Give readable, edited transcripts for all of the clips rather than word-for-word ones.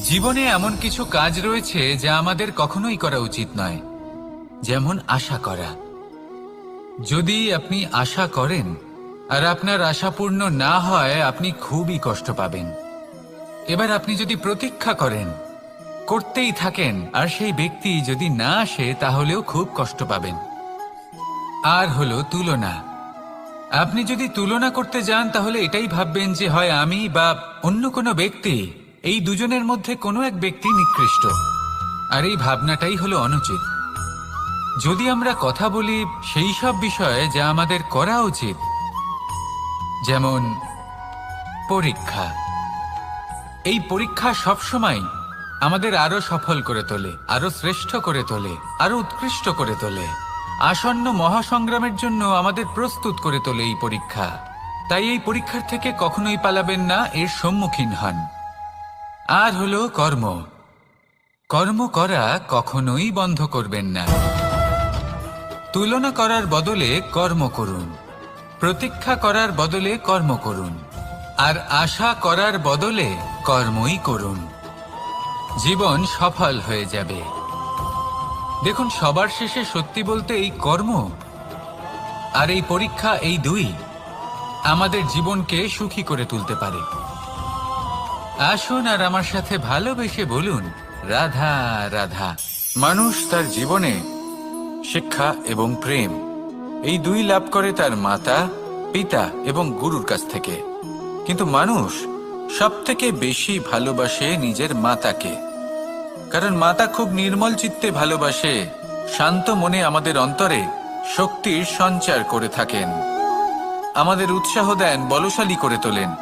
জীবনে এমন কিছু কাজ রয়েছে যা আমাদের কখনোই করা উচিত নয়, যেমন আশা করা। যদি আপনি আশা করেন আর আপনার আশা পূর্ণ না হয়, আপনি খুবই কষ্ট পাবেন। এবার আপনি যদি প্রতীক্ষা করেন, করতেই থাকেন, আর সেই ব্যক্তি যদি না আসে, তাহলেও খুব কষ্ট পাবেন। আর হলো তুলনা। আপনি যদি তুলনা করতে যান, তাহলে এটাই ভাববেন যে হয় আমি বা অন্য কোনো ব্যক্তি, এই দুজনের মধ্যে কোনো এক ব্যক্তি নিকৃষ্ট। আর এই ভাবনাটাই হলো অনুচিত। যদি আমরা কথা বলি সেই সব বিষয়ে যা আমাদের করা উচিত, যেমন পরীক্ষা। এই পরীক্ষা সবসময় আমাদের আরো সফল করে তোলে, আরো শ্রেষ্ঠ করে তোলে, আরো উৎকৃষ্ট করে তোলে। আসন্ন মহাসংগ্রামের জন্য আমাদের প্রস্তুত করে তোলে এই পরীক্ষা। তাই এই পরীক্ষার থেকে কখনোই পালাবেন না, এর সম্মুখীন হন। আর হলো কর্ম। কর্ম করা কখনোই বন্ধ করবেন না। তুলনা করার বদলে কর্ম করুন, প্রতীক্ষা করার বদলে কর্ম করুন, আর আশা করার বদলে কর্মই করুন। জীবন সফল হয়ে যাবে। দেখুন, সবার শেষে সত্যি বলতে এই কর্ম আর এই পরীক্ষা, এই দুই আমাদের জীবনকে সুখী করে তুলতে পারে। আসুন আর আমার সাথে ভালোবেসে বলুন, রাধা রাধা। মানুষ তার জীবনে শিক্ষা এবং প্রেম, এই দুই লাভ করে তার মাতা, পিতা এবং গুরুর কাছ থেকে। কিন্তু মানুষ সবথেকে বেশি ভালোবাসে নিজের মাতাকে, কারণ মাতা খুব নির্মল চিত্তে ভালোবাসে, শান্ত মনে আমাদের অন্তরে শক্তির সঞ্চার করে থাকেন, আমাদের উৎসাহ দেন, বলশালী করে তোলেন।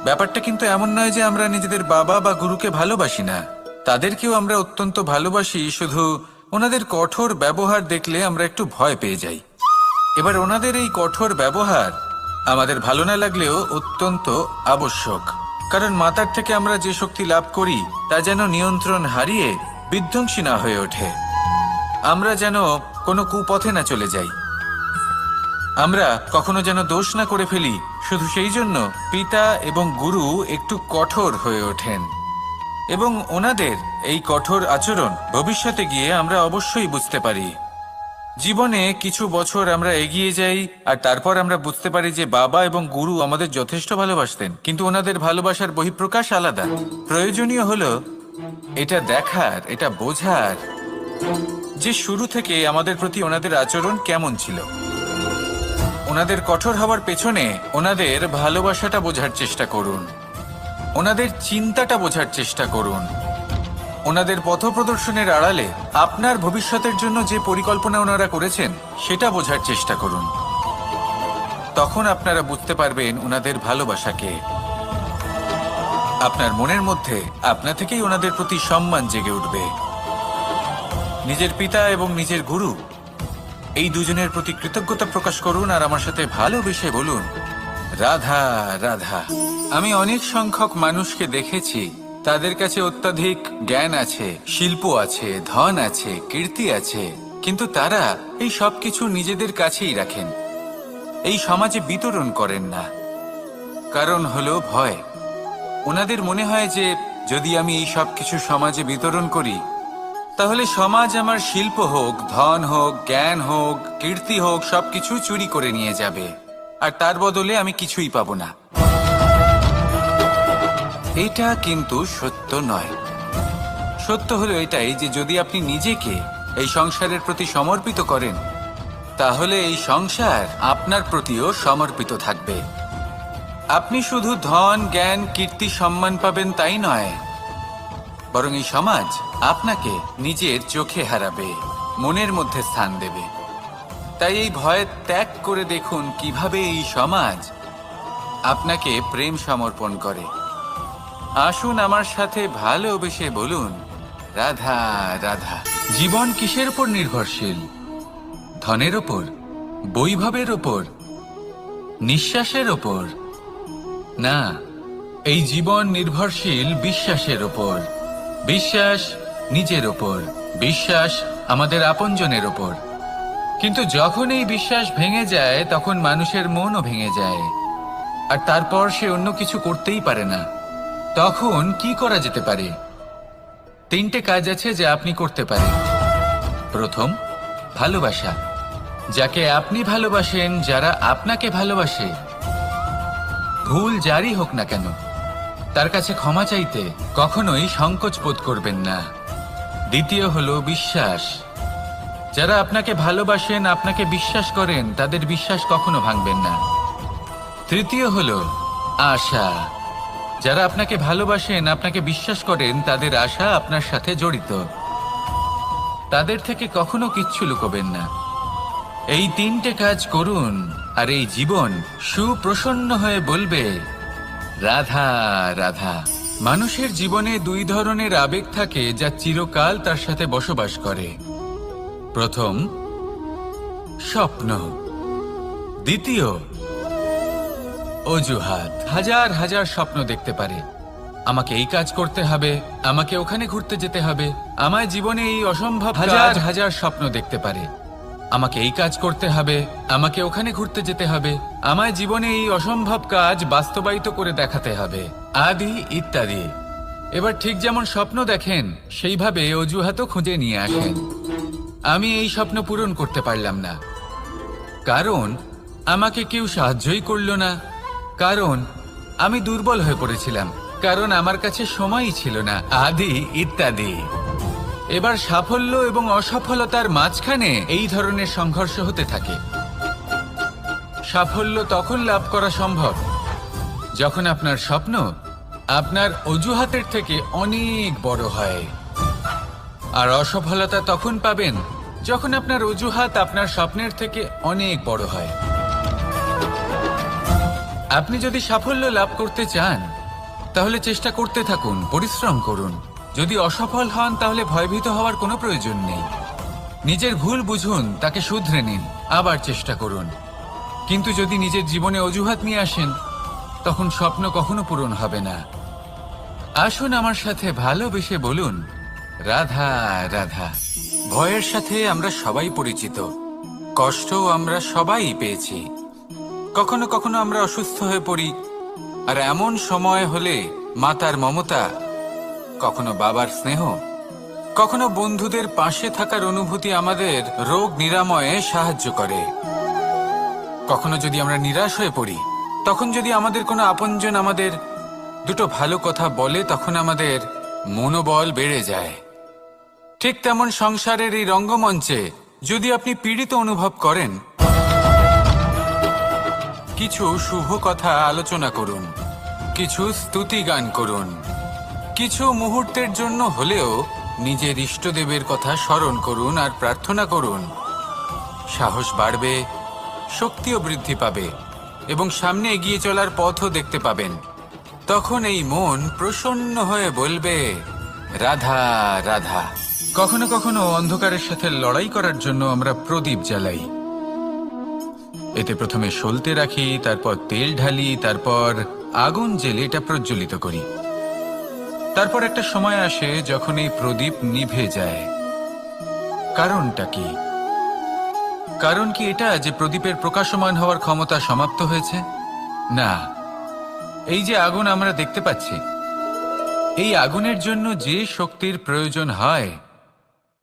ব্যাপারটা কিন্তু এমন নয় যে আমরা নিজেদের বাবা বা গুরুকে ভালোবাসি না, তাদেরকেও আমরা অত্যন্ত ভালোবাসি, শুধু ওনাদের কঠোর ব্যবহার দেখলে আমরা একটু ভয় পেয়ে যাই। এবার ওনাদের এই কঠোর ব্যবহার আমাদের ভালো না লাগলেও অত্যন্ত আবশ্যক, কারণ মাতার থেকে আমরা যে শক্তি লাভ করি তা যেন নিয়ন্ত্রণ হারিয়ে বিধ্বংসী না হয়ে ওঠে, আমরা যেন কোনো কুপথে না চলে যাই, আমরা কখনো যেন দোষ না করে ফেলি। শুধু সেই জন্য পিতা এবং গুরু একটু কঠোর হয়ে ওঠেন, এবং ওনাদের এই কঠোর আচরণ ভবিষ্যতে গিয়ে আমরা অবশ্যই বুঝতে পারি। জীবনে কিছু বছর আমরা এগিয়ে যাই আর তারপর আমরা বুঝতে পারি যে বাবা এবং গুরু আমাদের যথেষ্ট ভালোবাসতেন, কিন্তু ওনাদের ভালোবাসার বহিঃপ্রকাশ আলাদা। প্রয়োজনীয় হলো এটা দেখার, এটা বোঝার যে শুরু থেকে আমাদের প্রতি ওনাদের আচরণ কেমন ছিল। ওনাদের কঠোর হওয়ার পেছনে ওনাদের ভালোবাসাটা বোঝার চেষ্টা করুন, ওনাদের চিন্তাটা বোঝার চেষ্টা করুন, ওনাদের পথপ্রদর্শনের আড়ালে আপনার ভবিষ্যতের জন্য যে পরিকল্পনা ওনারা করেছেন সেটা বোঝার চেষ্টা করুন। তখন আপনারা বুঝতে পারবেন ওনাদের ভালোবাসাকে। আপনার মনের মধ্যে আপনা থেকেই ওনাদের প্রতি সম্মান জেগে উঠবে। নিজের পিতা এবং নিজের গুরু, এই দুজনের প্রতি কৃতজ্ঞতা প্রকাশ করুন আর আমার সাথে ভালোবেসে বলুন, রাধা রাধা। আমি অনেক সংখ্যক মানুষকে দেখেছি, তাদের কাছে অত্যাধিক জ্ঞান আছে, শিল্প আছে, ধন আছে, কীর্তি আছে, কিন্তু তারা এই সব কিছু নিজেদের কাছেই রাখেন, এই সমাজে বিতরণ করেন না। কারণ হলো ভয়। ওনাদের মনে হয় যে যদি আমি এই সব কিছু সমাজে বিতরণ করি, তাহলে সমাজ আমার শিল্প হোক, ধন হোক, জ্ঞান হোক, কীর্তি হোক, সবকিছু চুরি করে নিয়ে যাবে, আর তার বদলে আমি কিছুই পাবো না। এটা কিন্তু সত্য নয়। সত্য হলো এটাই যে যদি আপনি নিজেকে এই সংসারের প্রতি সমর্পিত করেন, তাহলে এই সংসার আপনার প্রতিও সমর্পিত থাকবে। আপনি শুধু ধন, জ্ঞান, কীর্তি, সম্মান পাবেন তাই নয়, বরং এই সমাজ আপনাকে নিজের চোখে হারাবে, মনের মধ্যে স্থান দেবে। তাই এই ভয় ত্যাগ করে দেখুন কিভাবে এই সমাজ আপনাকে প্রেম সমর্পণ করে। আসুন আমার সাথে ভালোবেসে বলুন, রাধা রাধা। জীবন কিসের উপর নির্ভরশীল? ধনের ওপর, বৈভবের ওপর, নিঃশ্বাসের ওপর? না, এই জীবন নির্ভরশীল বিশ্বাসের ওপর। বিশ্বাস নিজের ওপর, বিশ্বাস আমাদের আপনজনের ওপর। কিন্তু যখন এই বিশ্বাস ভেঙে যায়, তখন মানুষের মনও ভেঙে যায়, আর তারপর সে অন্য কিছু করতেই পারে না। তখন কি করা যেতে পারে? তিনটে কাজ আছে যা আপনি করতে পারেন। প্রথম, ভালোবাসা। যাকে আপনি ভালোবাসেন, যারা আপনাকে ভালোবাসে, ভুল যারই হোক না কেন, তার কাছে ক্ষমা চাইতে কখনোই সংকোচ বোধ করবেন না। দ্বিতীয় হলো বিশ্বাস। যারা আপনাকে ভালোবাসেন, আপনাকে বিশ্বাস করেন, তাদের বিশ্বাস কখনো ভাঙবেন না। তৃতীয় হলো আশা। যারা আপনাকে ভালোবাসেন, আপনাকে বিশ্বাস করেন, তাদের আশা আপনার সাথে জড়িত। তাদের থেকে কখনো কিচ্ছু লুকোবেন না। এই তিনটে কাজ করুন আর এই জীবন সুপ্রসন্ন হয়ে বলবে, রাধা রাধা। মানুষের জীবনে দুই ধরনের আবেগ থাকে যা চিরকাল তার সাথে বসবাস করে। প্রথম, স্বপ্ন। দ্বিতীয়, অজুহাত। হাজার হাজার স্বপ্ন দেখতে পারে। আমাকে এই কাজ করতে হবে, আমাকে ওখানে ঘুরতে যেতে হবে, আমায় জীবনে এই অসম্ভব। হাজার হাজার স্বপ্ন দেখতে পারে। আমাকে এই কাজ করতে হবে, আমাকে ওখানে ঘুরতে যেতে হবে, আমায় জীবনে এই অসম্ভব কাজ বাস্তবায়িত করে দেখাতে হবে, আদি ইত্যাদি। এবার ঠিক যেমন স্বপ্ন দেখেন, সেইভাবে অজুহাতও খুঁজে নিয়ে আসেন। আমি এই স্বপ্ন পূরণ করতে পারলাম না, কারণ আমাকে কেউ সাহায্যই করল না, কারণ আমি দুর্বল হয়ে পড়েছিলাম, কারণ আমার কাছে সময়ই ছিল না, আদি ইত্যাদি। এবার সাফল্য এবং অসফলতার মাঝখানে এই ধরনের সংঘর্ষ হতে থাকে। সাফল্য তখন লাভ করা সম্ভব যখন আপনার স্বপ্ন আপনার অজুহাতের থেকে অনেক বড় হয়, আর অসফলতা তখন পাবেন যখন আপনার অজুহাত আপনার স্বপ্নের থেকে অনেক বড় হয়। আপনি যদি সাফল্য লাভ করতে চান, তাহলে চেষ্টা করতে থাকুন, পরিশ্রম করুন। যদি অসফল হন, তাহলে ভয়ভীত হওয়ার কোনো প্রয়োজন নেই। নিজের ভুল বুঝুন, তাকে শুধরে নিন, আবার চেষ্টা করুন। কিন্তু যদি নিজের জীবনে অজুহাত নিয়ে আসেন, তখন স্বপ্ন কখনো পূরণ হবে না। আসুন আমার সাথে ভালোবেসে বলুন, রাধা রাধা। ভয়ের সাথে আমরা সবাই পরিচিত, কষ্টও আমরা সবাই পেয়েছি। কখনো কখনো আমরা অসুস্থ হয়ে পড়ি, আর এমন সময় হলে মাতার মমতা, কখনো বাবার স্নেহ, কখনো বন্ধুদের পাশে থাকার অনুভূতি আমাদের রোগ নিরাময়ে সাহায্য করে। কখনো যদি আমরা নিরাশ হয়ে পড়ি, তখন যদি আমাদের কোনো আপনজন আমাদের দুটো ভালো কথা বলে, তখন আমাদের মনোবল বেড়ে যায়। ঠিক তেমন সংসারের এই রঙ্গমঞ্চে যদি আপনি পীড়িত অনুভব করেন, কিছু শুভ কথা আলোচনা করুন, কিছু স্তুতি গান করুন, কিছু মুহূর্তের জন্য হলেও নিজের ইষ্টদেবের কথা স্মরণ করুন আর প্রার্থনা করুন। সাহস বাড়বে, শক্তিও বৃদ্ধি পাবে এবং সামনে এগিয়ে চলার পথও দেখতে পাবেন। তখন এই মন প্রসন্ন হয়ে বলবে, রাধা রাধা। কখনো কখনো অন্ধকারের সাথে লড়াই করার জন্য আমরা প্রদীপ জ্বালাই। এতে প্রথমে সলতে রাখি, তারপর তেল ঢালি, তারপর আগুন জেলে এটা প্রজ্বলিত করি। তারপর একটা সময় আসে যখন এই প্রদীপ নিভে যায়। কারণটা কি? কারণ কি এটা যে প্রদীপের প্রকাশমান হওয়ার ক্ষমতা সমাপ্ত হয়েছে? না, এই যে আগুন আমরা দেখতে পাচ্ছি, এই আগুনের জন্য যে শক্তির প্রয়োজন হয়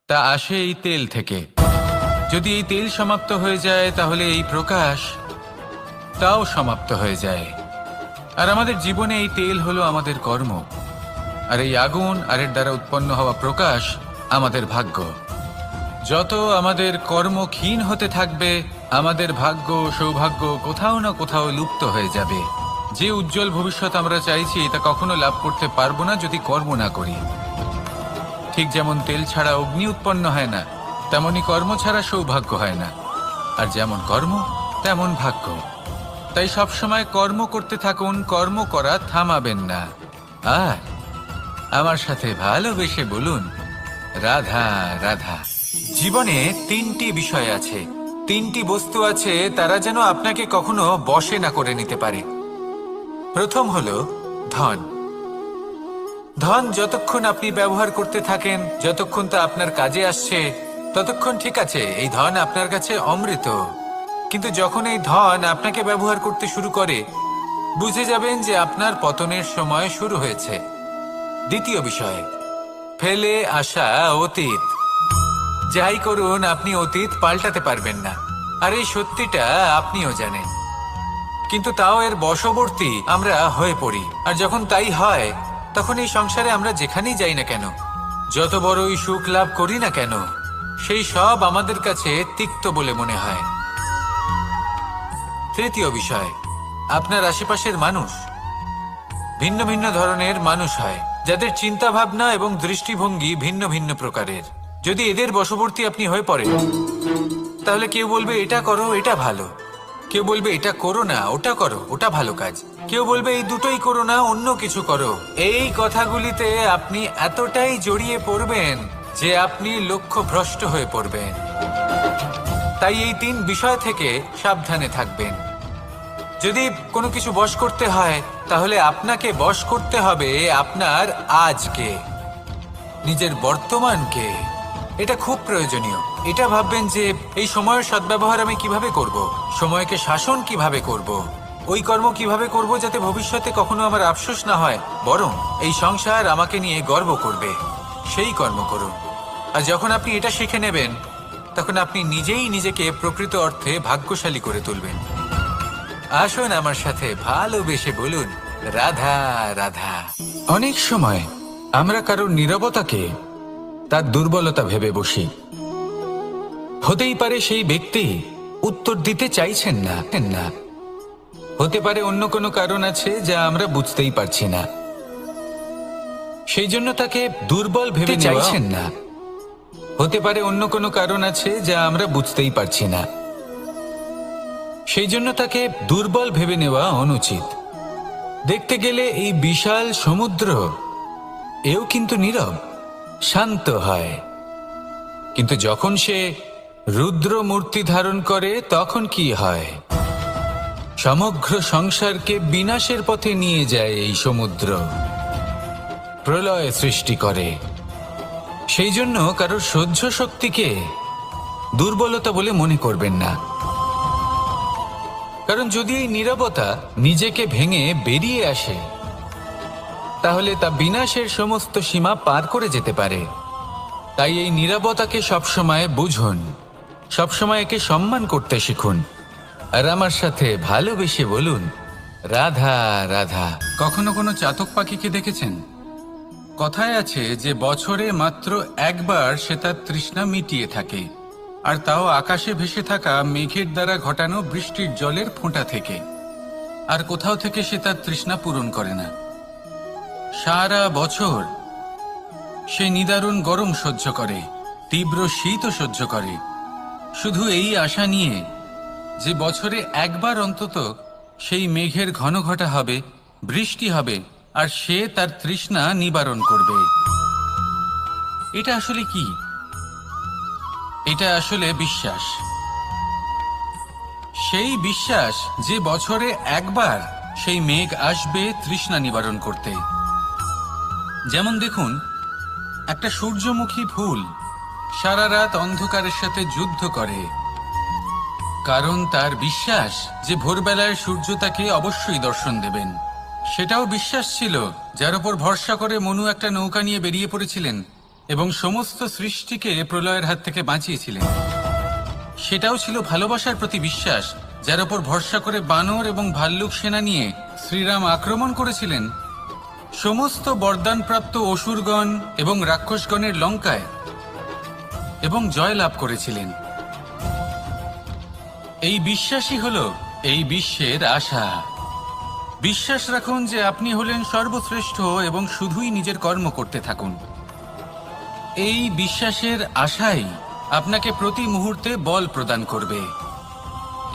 তা আসে এই তেল থেকে। যদি এই তেল সমাপ্ত হয়ে যায়, তাহলে এই প্রকাশ তাও সমাপ্ত হয়ে যায়। আর আমাদের জীবনে এই তেল হলো আমাদের কর্ম, আর এই আগুন আর এর দ্বারা উৎপন্ন হওয়া প্রকাশ আমাদের ভাগ্য। যত আমাদের কর্ম ক্ষীণ হতে থাকবে, আমাদের ভাগ্য সৌভাগ্য কোথাও না কোথাও লুপ্ত হয়ে যাবে। যে উজ্জ্বল ভবিষ্যৎ আমরা চাইছি, তা কখনো লাভ করতে পারবো না যদি কর্ম না করি। ঠিক যেমন তেল ছাড়া অগ্নি উৎপন্ন হয় না, তেমনি কর্ম ছাড়া সৌভাগ্য হয় না। আর যেমন কর্ম তেমন ভাগ্য। তাই সবসময় কর্ম করতে থাকুন, কর্ম করা থামাবেন না। আর আমার সাথে ভালোবেসে বলুন, রাধা রাধা। জীবনে তিনটি বিষয় আছে, তিনটি বস্তু আছে, তারা যেন আপনাকে কখনো বশে না করে নিতে পারে। প্রথম হলো ধন। ধন যতক্ষণ আপনি ব্যবহার করতে থাকেন, যতক্ষণ তা আপনার কাজে আসছে, ততক্ষণ ঠিক আছে, এই ধন আপনার কাছে অমৃত। কিন্তু যখন এই ধন আপনাকে ব্যবহার করতে শুরু করে, বুঝে যাবেন যে আপনার পতনের সময় শুরু হয়েছে। দ্বিতীয় বিষয়, ফেলে আসা অতীত। যাই করুন, আপনি অতীত পাল্টাতে পারবেন না, আর এই সত্যিটা আপনিও জানেন। কিন্তু তাও এর বশবর্তী আমরা হয়ে পড়ি, আর যখন তাই হয় তখন এই সংসারে আমরা যেখানেই যাই না কেন, যত বড়ই সুখ লাভ করি না কেন, সেই সব আমাদের কাছে তিক্ত বলে মনে হয়। তৃতীয় বিষয়, আপনার আশেপাশের মানুষ ভিন্ন ভিন্ন ধরনের মানুষ হয়, যাদের চিন্তা ভাবনা এবং দৃষ্টিভঙ্গি ভিন্ন ভিন্ন প্রকারের। যদি এদের বশবর্তী আপনি হয়ে পড়েন, তাহলে কেউ বলবে এটা করো, এটা ভালো। কেউ বলবে এটা করো না, ওটা করো, ওটা ভালো কাজ। কেউ বলবে এই দুটোই করো না, অন্য কিছু করো। এই কথাগুলিতে আপনি এতটাই জড়িয়ে পড়বেন যে আপনি লক্ষ্যভ্রষ্ট হয়ে পড়বেন। তাই এই তিন বিষয় থেকে সাবধানে থাকবেন। যদি কোনো কিছু বশ করতে হয়, তাহলে আপনাকে বশ করতে হবে আপনার আজকে, নিজের বর্তমানকে। এটা খুব প্রয়োজনীয়। এটা ভাববেন যে এই সময়ের সদ্ব্যবহার আমি কিভাবে করব, সময়কে শাসন কিভাবে করব, ওই কর্ম কিভাবে করব যাতে ভবিষ্যতে কখনো আমার আফসোস না হয়, বরং এই সংসার আমাকে নিয়ে গর্ব করবে, সেই কর্ম করুন। আর যখন আপনি এটা শিখে নেবেন, তখন আপনি নিজেই নিজেকে প্রকৃত অর্থে ভাগ্যশালী করে তুলবেন। আসুন আমার সাথে ভালোবেসে বলুন, রাধা রাধা। অনেক সময় আমরা কারোর নীরবতাকে তার দুর্বলতা ভেবে বসি। হতেই পারে সেই ব্যক্তি উত্তর দিতে চাইছেন না, হতে পারে অন্য কোনো কারণ আছে যা আমরা বুঝতেই পারছি না, সেই জন্য তাকে দুর্বল ভেবে চাইছেন না। হতে পারে অন্য কোনো কারণ আছে যা আমরা বুঝতেই পারছি না, সেই জন্য তাকে দুর্বল ভেবে নেওয়া অনুচিত। দেখতে গেলে এই বিশাল সমুদ্র এও কিন্তু নীরব, শান্ত হয়। কিন্তু যখন সে রুদ্র মূর্তি ধারণ করে, তখন কি হয়? সমগ্র সংসারকে বিনাশের পথে নিয়ে যায় এই সমুদ্র, প্রলয় সৃষ্টি করে। সেই জন্য কারোর সহ্য শক্তিকে দুর্বলতা বলে মনে করবেন না, কারণ যদি এই নীরবতা নিজেকে ভেঙে বেরিয়ে আসে, তাহলে তা বিনাশের সমস্ত সীমা পার করে যেতে পারে। তাই এই নীরবতাকে সবসময় বুঝুন, সবসময় একে সম্মান করতে শিখুন, আর আমার সাথে ভালোবেসে বলুন, রাধা রাধা। কখনো কোনো চাতক পাখিকে দেখেছেন? কথায় আছে যে বছরে মাত্র একবার সে তার তৃষ্ণা মিটিয়ে থাকে, আর তাও আকাশে ভেসে থাকা মেঘের দ্বারা ঘটানো বৃষ্টির জলের ফোঁটা থেকে। আর কোথাও থেকে সে তার তৃষ্ণা পূরণ করে না। সারা বছর সে নিদারুণ গরম সহ্য করে, তীব্র শীতও সহ্য করে, শুধু এই আশা নিয়ে যে বছরে একবার অন্তত সেই মেঘের ঘন ঘটা হবে, বৃষ্টি হবে, আর সে তার তৃষ্ণা নিবারণ করবে। এটা আসলে কি? এটা আসলে বিশ্বাস। সেই বিশ্বাস যে বছরে একবার সেই মেঘ আসবে তৃষ্ণা নিবারণ করতে। যেমন দেখুন, একটা সূর্যমুখী ফুল সারা রাত অন্ধকারের সাথে যুদ্ধ করে, কারণ তার বিশ্বাস যে ভোরবেলায় সূর্য তাকে অবশ্যই দর্শন দেবেন। সেটাও বিশ্বাস ছিল যার উপর ভরসা করে মনু একটা নৌকা নিয়ে বেরিয়ে পড়েছিলেন এবং সমস্ত সৃষ্টিকে প্রলয়ের হাত থেকে বাঁচিয়েছিলেন। সেটাও ছিল ভালোবাসার প্রতি বিশ্বাস, যার উপর ভরসা করে বানর এবং ভাল্লুক সেনা নিয়ে শ্রীরাম আক্রমণ করেছিলেন সমস্ত বরদানপ্রাপ্ত অসুরগণ এবং রাক্ষসগণের লঙ্কায়, এবং জয় লাভ করেছিলেন। এই বিশ্বাসই হল এই বিশ্বের আশা। বিশ্বাস রাখুন যে আপনি হলেন সর্বশ্রেষ্ঠ এবং শুধুই নিজের কর্ম করতে থাকুন। এই বিশ্বাসের আশাই আপনাকে প্রতি মুহূর্তে বল প্রদান করবে।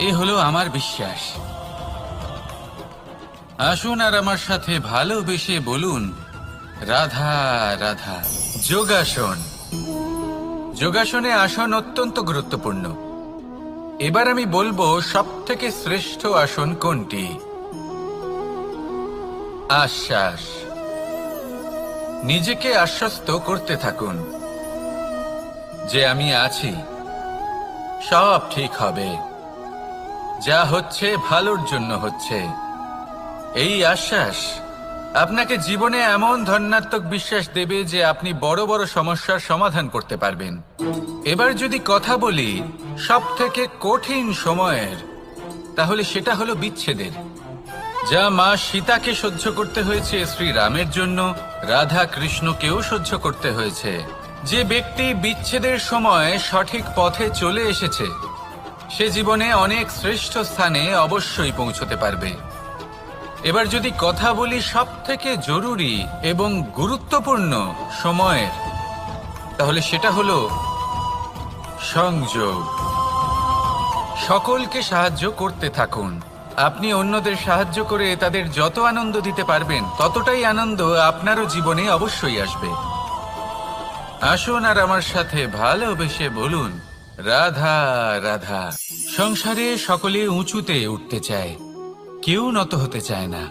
এ হলো আমার বিশ্বাস। আসুন আর আমার সাথে ভালোবেসে বলুন, রাধা রাধা। যোগাসন। যোগাসনে আসন অত্যন্ত গুরুত্বপূর্ণ। এবার আমি বলবো সবথেকে শ্রেষ্ঠ আসন কোনটি। আশ্বাস। নিজেকে আশ্বস্ত করতে থাকুন যে আমি আছি, সব ঠিক হবে, যা হচ্ছে ভালোর জন্য হচ্ছে। এই আশ্বাস আপনাকে জীবনে এমন ধন্যাত্মক বিশ্বাস দেবে যে আপনি বড় বড় সমস্যার সমাধান করতে পারবেন। এবার যদি কথা বলি সব থেকে কঠিন সময়ের, তাহলে সেটা হলো বিচ্ছেদের। যা মা সীতাকে সহ্য করতে হয়েছে শ্রী রামের জন্য, রাধা কৃষ্ণকেও সহ্য করতে হয়েছে। যে ব্যক্তি বিচ্ছেদের সময় সঠিক পথে চলে এসেছে সে জীবনে অনেক শ্রেষ্ঠ স্থানে অবশ্যই পৌঁছতে পারবে। এবার যদি কথা বলি সব থেকে জরুরি এবং গুরুত্বপূর্ণ সময়ের, তাহলে সেটা হলো সংযোগ। সকলকে সাহায্য করতে থাকুন। আপনি অন্যদের সাহায্য করে তাদের যত আনন্দ দিতে পারবেন ততটাই আনন্দ আপনারও জীবনে অবশ্যই আসবে। আসুন আর আমার সাথে ভালোবেসে বলুন, রাধা রাধা। সংসারে সকলে উঁচুতে উঠতে চায়, কেউ নত হতে চায় না।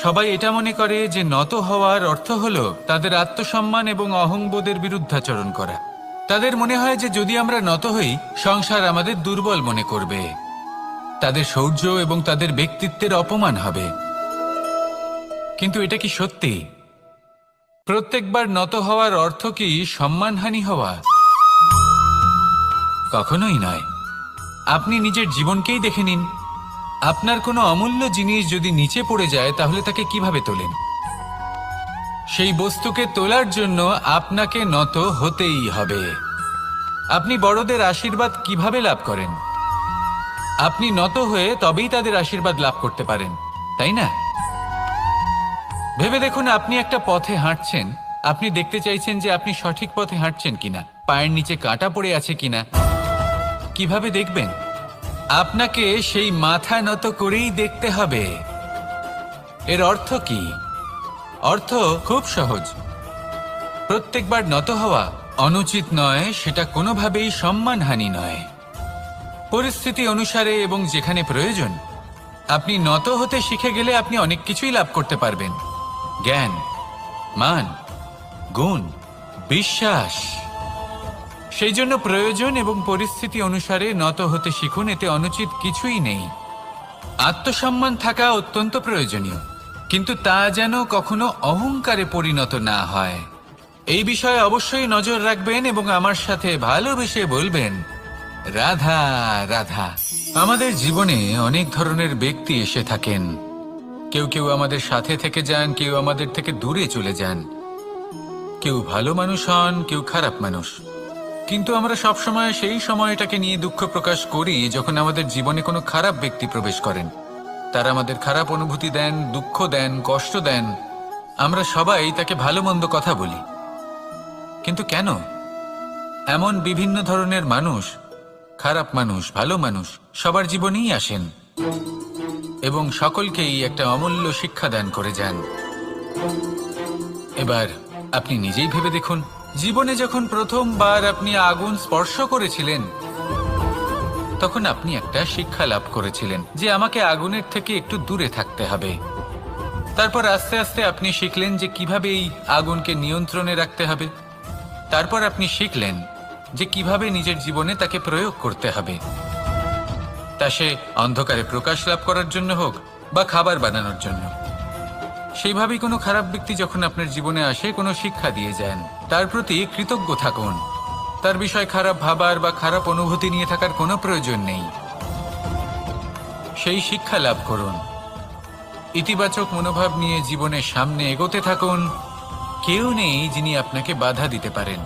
সবাই এটা মনে করে যে নত হওয়ার অর্থ হলো তাদের আত্মসম্মান এবং অহংবোধের বিরুদ্ধাচরণ করা। তাদের মনে হয় যে যদি আমরা নত হই সংসার আমাদের দুর্বল মনে করবে, তাদের শৌর্য এবং তাদের ব্যক্তিত্বের অপমান হবে। কিন্তু এটা কি সত্যি? প্রত্যেকবার নত হওয়ার অর্থ কি সম্মানহানি হওয়া? কখনোই নয়। আপনি নিজের জীবনকেই দেখে নিন। আপনার কোনো অমূল্য জিনিস যদি নিচে পড়ে যায় তাহলে তাকে কিভাবে তোলেন? সেই বস্তুকে তোলার জন্য আপনাকে নত হতেই হবে। আপনি বড়দের আশীর্বাদ কিভাবে লাভ করেন? আপনি নত হয়ে তবেই তাদের আশীর্বাদ লাভ করতে পারেন, তাই না? ভেবে দেখুন, আপনি একটা পথে হাঁটছেন, আপনি দেখতে চাইছেন যে আপনি সঠিক পথে হাঁটছেন কিনা, পায়ের নিচে কাঁটা পড়ে আছে কিনা। কিভাবে দেখবেন? আপনাকে সেই মাথা নত করেই দেখতে হবে। এর অর্থ কি? অর্থ খুব সহজ। প্রত্যেকবার নত হওয়া অনুচিত নয়, সেটা কোনোভাবেই সম্মানহানি নয়। পরিস্থিতি অনুসারে এবং যেখানে প্রয়োজন আপনি নত হতে শিখে গেলে আপনি অনেক কিছুই লাভ করতে পারবেন। জ্ঞান, মান, গুণ, বিশ্বাস। সেই জন্য প্রয়োজন এবং পরিস্থিতি অনুসারে নত হতে শিখুন, এতে অনুচিত কিছুই নেই। আত্মসম্মান থাকা অত্যন্ত প্রয়োজনীয়, কিন্তু তা যেন কখনো অহংকারে পরিণত না হয়। এই বিষয়ে অবশ্যই নজর রাখবেন এবং আমার সাথে ভালোবেসে বলবেন, রাধা রাধা। আমাদের জীবনে অনেক ধরনের ব্যক্তি এসে থাকেন। কেউ কেউ আমাদের সাথে থেকে যান, কেউ আমাদের থেকে দূরে চলে যান। কেউ ভালো মানুষ হন, কেউ খারাপ মানুষ। কিন্তু আমরা সবসময় সেই সময়টাকে নিয়ে দুঃখ প্রকাশ করি যখন আমাদের জীবনে কোনো খারাপ ব্যক্তি প্রবেশ করেন। তারা আমাদের খারাপ অনুভূতি দেন, দুঃখ দেন, কষ্ট দেন। আমরা সবাই তাকে ভালো মন্দ কথা বলি। কিন্তু কেন? এমন বিভিন্ন ধরনের মানুষ, খারাপ মানুষ, ভালো মানুষ সবার জীবনেই আসেন এবং সকলকেই একটা অমূল্য শিক্ষা দান করে যান। এবার আপনি নিজেই ভেবে দেখুন, জীবনে যখন প্রথমবার আপনি আগুন স্পর্শ করেছিলেন তখন আপনি একটা শিক্ষা লাভ করেছিলেন যে আমাকে আগুনের থেকে একটু দূরে থাকতে হবে। তারপর আস্তে আস্তে আপনি শিখলেন যে কিভাবে এই আগুনকে নিয়ন্ত্রণে রাখতে হবে। তারপর আপনি শিখলেন যে কিভাবে নিজের জীবনে তাকে প্রয়োগ করতে হবে, তা সে অন্ধকারে প্রকাশ লাভ করার জন্য হোক বা খাবার বানানোর জন্য। সেইভাবেই কোনো খারাপ ব্যক্তি যখন আপনার জীবনে আসে কোনো শিক্ষা দিয়ে যান, তার প্রতি কৃতজ্ঞ থাকুন। তার বিষয় খারাপ ভাবার বা খারাপ অনুভূতি নিয়ে থাকার কোনো প্রয়োজন নেই। সেই শিক্ষা লাভ করুন, ইতিবাচক মনোভাব নিয়ে জীবনের সামনে এগোতে থাকুন। কেউ নেই যিনি আপনাকে বাধা দিতে পারেন।